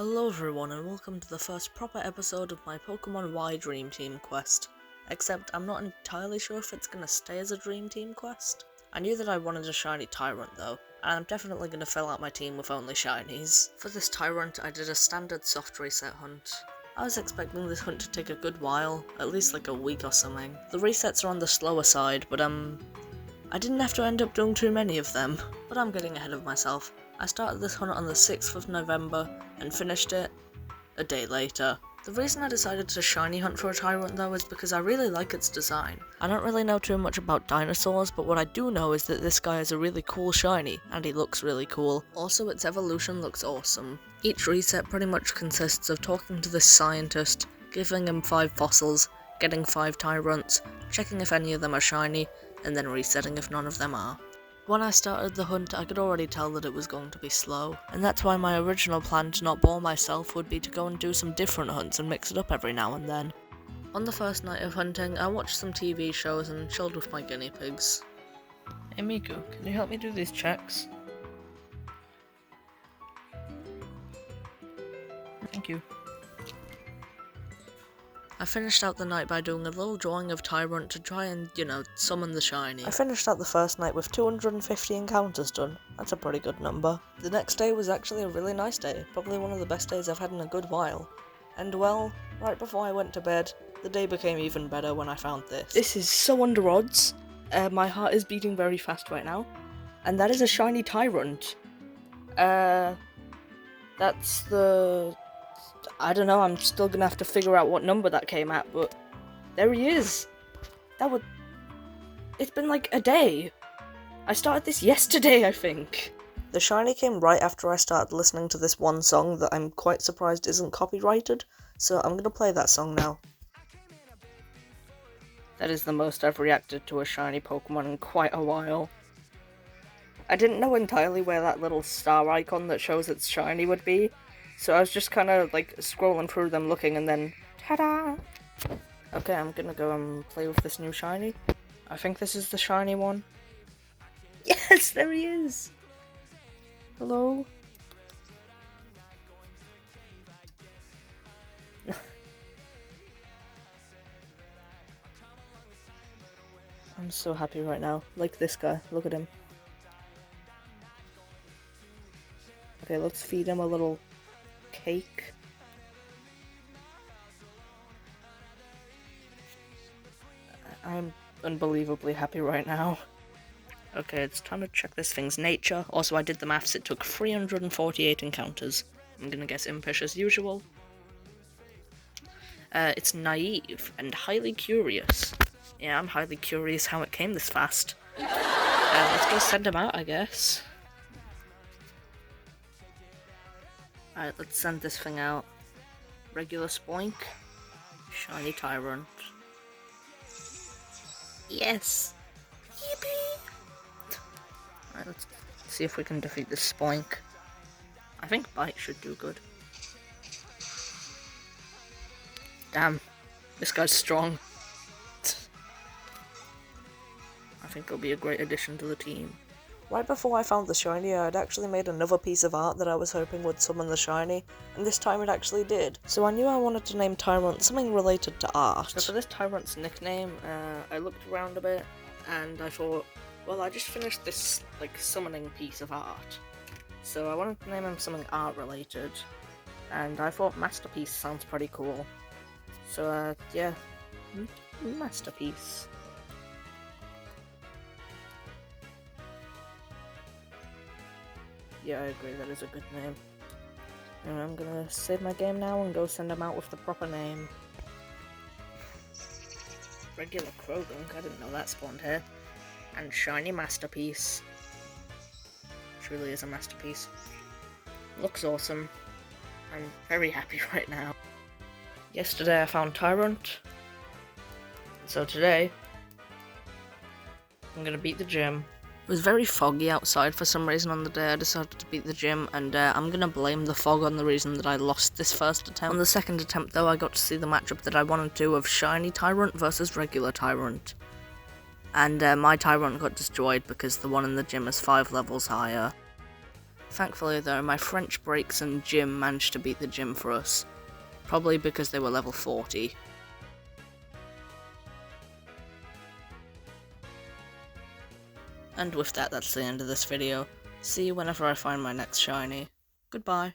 Hello everyone and welcome to the first proper episode of my Pokemon Y Dream Team quest. Except I'm not entirely sure if it's gonna stay as a Dream Team quest. I knew that I wanted a shiny Tyrunt though, and I'm definitely gonna fill out my team with only shinies. For this Tyrunt I did a standard soft reset hunt. I was expecting this hunt to take a good while, at least like a week or something. The resets are on the slower side, but I didn't have to end up doing too many of them, but I'm getting ahead of myself. I started this hunt on the 6th of November and finished it a day later. The reason I decided to shiny hunt for a Tyrunt though is because I really like its design. I don't really know too much about dinosaurs, but what I do know is that this guy is a really cool shiny, and he looks really cool. Also, its evolution looks awesome. Each reset pretty much consists of talking to this scientist, giving him 5 fossils, getting 5 Tyrunts, checking if any of them are shiny, and then resetting if none of them are. When I started the hunt, I could already tell that it was going to be slow, and that's why my original plan to not bore myself would be to go and do some different hunts and mix it up every now and then. On the first night of hunting, I watched some TV shows and chilled with my guinea pigs. Hey Miku, can you help me do these checks? Thank you. I finished out the night by doing a little drawing of Tyrunt to try and, summon the shiny. I finished out the first night with 250 encounters done. That's a pretty good number. The next day was actually a really nice day, probably one of the best days I've had in a good while. And well, right before I went to bed, the day became even better when I found this. This is so under odds. My heart is beating very fast right now. And that is a shiny Tyrunt. That's the... I don't know, I'm still gonna have to figure out what number that came at, but there he is. It's been like a day. I started this yesterday, I think. The shiny came right after I started listening to this one song that I'm quite surprised isn't copyrighted, so I'm gonna play that song now. That is the most I've reacted to a shiny Pokemon in quite a while. I didn't know entirely where that little star icon that shows it's shiny would be, so I was just kind of like scrolling through them looking and then ta-da! Okay, I'm gonna go and play with this new shiny. I think this is the shiny one. Yes, there he is! Hello? I'm so happy right now. Like this guy, look at him. Okay, let's feed him a little cake. I'm unbelievably happy right now. Okay, it's time to check this thing's nature. Also, I did the maths, it took 348 encounters. I'm gonna guess impish as usual. It's naive and highly curious. Yeah, I'm highly curious how it came this fast. Let's go send him out, I guess. Alright, let's send this thing out. Regular Spoink. Shiny Tyrunt. Yes! Yippee! Alright, let's see if we can defeat this Spoink. I think Bite should do good. Damn, this guy's strong. I think he'll be a great addition to the team. Right before I found the shiny, I had actually made another piece of art that I was hoping would summon the shiny, and this time it actually did. So I knew I wanted to name Tyrunt something related to art. So for this Tyrunt's nickname, I looked around a bit, and I thought, well, I just finished this, summoning piece of art. So I wanted to name him something art related, and I thought Masterpiece sounds pretty cool. So, yeah, Masterpiece. Yeah, I agree, that is a good name. And I'm gonna save my game now and go send him out with the proper name. Regular Krogunk, I didn't know that spawned here. And shiny Masterpiece. Truly is a masterpiece. Looks awesome. I'm very happy right now. Yesterday I found Tyrunt. So today, I'm gonna beat the gym. It was very foggy outside for some reason on the day I decided to beat the gym, and I'm gonna blame the fog on the reason that I lost this first attempt. On the second attempt though, I got to see the matchup that I wanted to of shiny Tyrunt versus regular Tyrunt. And my Tyrunt got destroyed because the one in the gym is 5 levels higher. Thankfully though, my French Breaks and Jim managed to beat the gym for us, probably because they were level 40. And with that, that's the end of this video. See you whenever I find my next shiny. Goodbye.